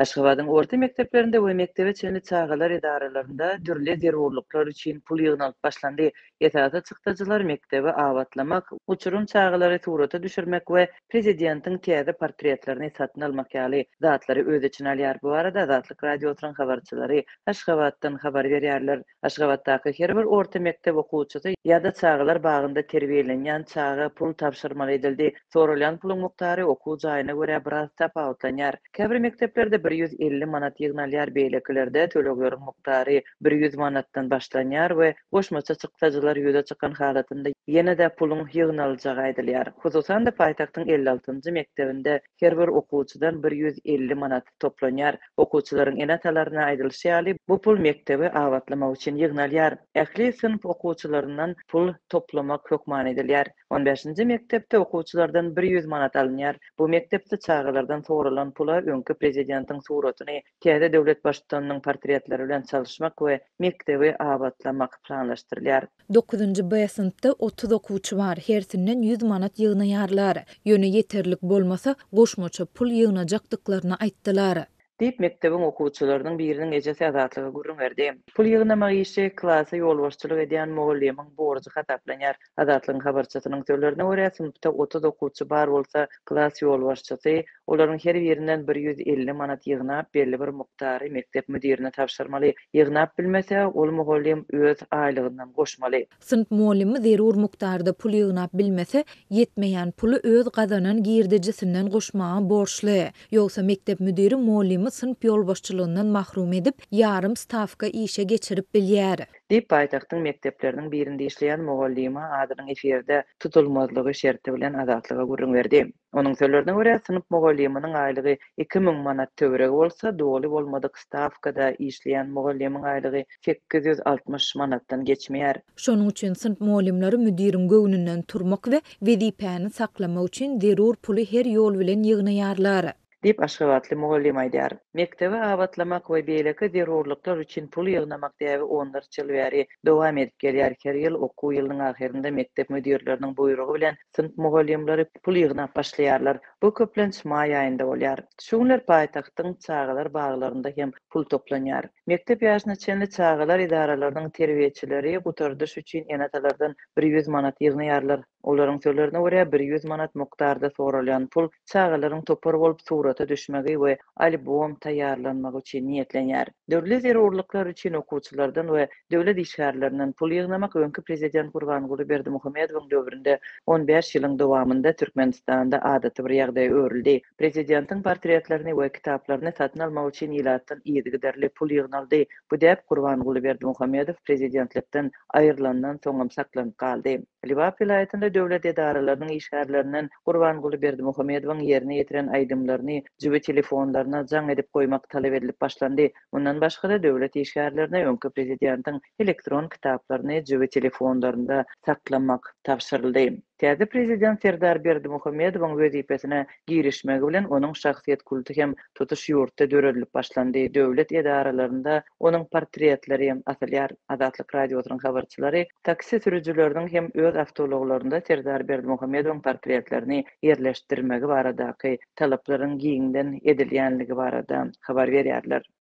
Aşgabatyň orta mekdeplerinde we mekdebe çenli çağalar idaralarynda dürli zerurluklar üçin pul ýygnalyp başlandy. Ýetäze çykdyjylar mekdebi awatlamak, uçurum çağalary surata düşürmek we prezidentiň täze portretlerini satyn almak ýaly zatlary öz içine alýar. Bu arada Zatlyk radiosynyň habarçylary Aşgabatdan habar berýärler. Aşgabatdaky her bir orta mektep okuwçysy ýa-da çağalar bagynda terbiýelenýän çağa pul tapşyrmaly edildi. Soralan puluň muktary okuw jaýyna görä biraz tapawutlanýar. Käbir mekteplerde 150 manat ýygnalýar, beýlekilerde töleglerin muktary 100 manatdan başlanýar we goşmaça çykdyjylar ýüze çykan halatynda ýene-de puluň ýygnaljagy aýdylýar. Hususan da paýtagtyň 56-njy mektebinde her bir okuwçydan 150 manat toplanýar. Okuwçylaryň enatalaryna aýdylýar, bu pul mektebi awatlamak üçin ýygnalýar. Ähli sınıf okuwçylaryndan pul toplamak hökman edilýär. 15-nji mektepde okuwçylardan 100 manat alınýar. Bu mektepde çağalardan soralan pula öňkü prezidentiň suratyny, täze döwlet başçysynyň portretleri bilen çalışmak we mektebi awatlamak planlaşdyrylýar. 9-njy B sınıfda 30 okuwçy bar. Hersinden 100 manat ýygnaýarlar. Ýöne ýeterlik bolmasa goşmaça pul ýygnajakdyklaryny aýtdylar. Diýip mektebiň okuwçylarynyň biriniň ejesi azatlyga gurrun berdi. Pul ýygnamak işi klasy ýolbaşçylyk edýän mugallimyň borjy hataplanýar. Azatlygyň habarçysynyň sözlerine görä, sınıfda 30 okuwçy bar bolsa, klas ýolbaşçysy olaryň her birinden 150 manat ýygnap belli bir muktary mektep müdirine tapşyrmaly. Ýygnap bilmese, ol mugallim öz aýlygyndan goşmaly. Sınıf muallimi zerur muktarda pul ýygnap bilmese, ýetmeýän puly öz gazanan girdijisinden goşmaga borçly. Ýogsa mektep müdiri muallimi sınıf ýolbaşçylygyndan mahrum edip, ýarym stavka işe geçirip bilýär. Diýip paýtagtyň mektepleriniň birinde işleýän mugallima adynyň eferde tutulmazlygy şerti bilen azatlyga gurrun berdi. Onuň sözlerine görä, sınıf mugallimiň aýlygy 2000 manat töwerek bolsa, doly bolmadyk stavkada işleýän mugallimiň aýlygy 860 manatdan geçmeýär. Şonuň üçin sınıf muallimleri müdiriň göwnünden turmak we wezipäni saklamak üçin zerur puly her ýol bilen ýygnaýarlar. Diýip Aşgabatly mugallim aýdýar. Mektebi awatlamak we beýleki zerurluklar üçin pul ýygnamak däbi onlarça ýyl bäri dowam edip gelýär. Her ýyl okuw ýylynyň ahirinde mektep müdirleriniň buýrugy bilen sınıf mugallimleri pul ýygnap başlaýarlar. Bu köplenç may aýynda bolýar. Şuňlar paýtagtyň çağalar baglarynda hem pul toplanýar. Mektep ýaşyna çenli çağalar idaralarynyň terbiýeçileri bu tördeş üçin enatalardan 100 manat ýygnaýarlar. Olaryň sözlerine görä 100 manat muktarda soralan pul çağalaryň topar bolup surata düşmegi we albom taýýarlanmagy üçin niýetlenýär. Döwlet zerurluklar üçin okuwçylardan we döwlet işgärlerinden pul ýygnamak öňkü prezident Gurbanguly Berdimuhamedowyň döwründe 15 ýylyň dowamında Türkmenistanda adaty bir ýagdaý örildi. Prezidentiň portretlerini we kitaplaryny satyn almak üçin ýylatdan ýygyderli pul ýygnaldy. Bu däp Gurbanguly Berdimuhamedow prezidentlikden aýrylandan soňam saklanyp galdy. Liwap vilayetinde döwlet edaralarynyň işgärlerinden Gurbanguly Berdimuhamedowyň ýerine ýetiren aýdymlaryny jibe telefonlaryna jaň edip goýmak talap edilip başlandy. Bundan başga da döwlet işgärlerine öňkü prezidentiň elektron kitaplaryny jibe telefonlarynda saklamak tapşyryldy. Täze prezident Serdar Berdimuhamedowyň wezipesine girişmegi bilen onuň şahsiýet kulty hem tutuş ýurtda döredilip başlandy. Döwlet edaralarynda onuň portretleri asylýar. Azatlyk radiosynyň habarçylary taksi sürüjüleriniň hem öz awtologlarynda Serdar Berdimuhamedowyň portretlerini ýerleşdirmegi baradaky talaplaryň giňden edilýänligi barada habar berýärler.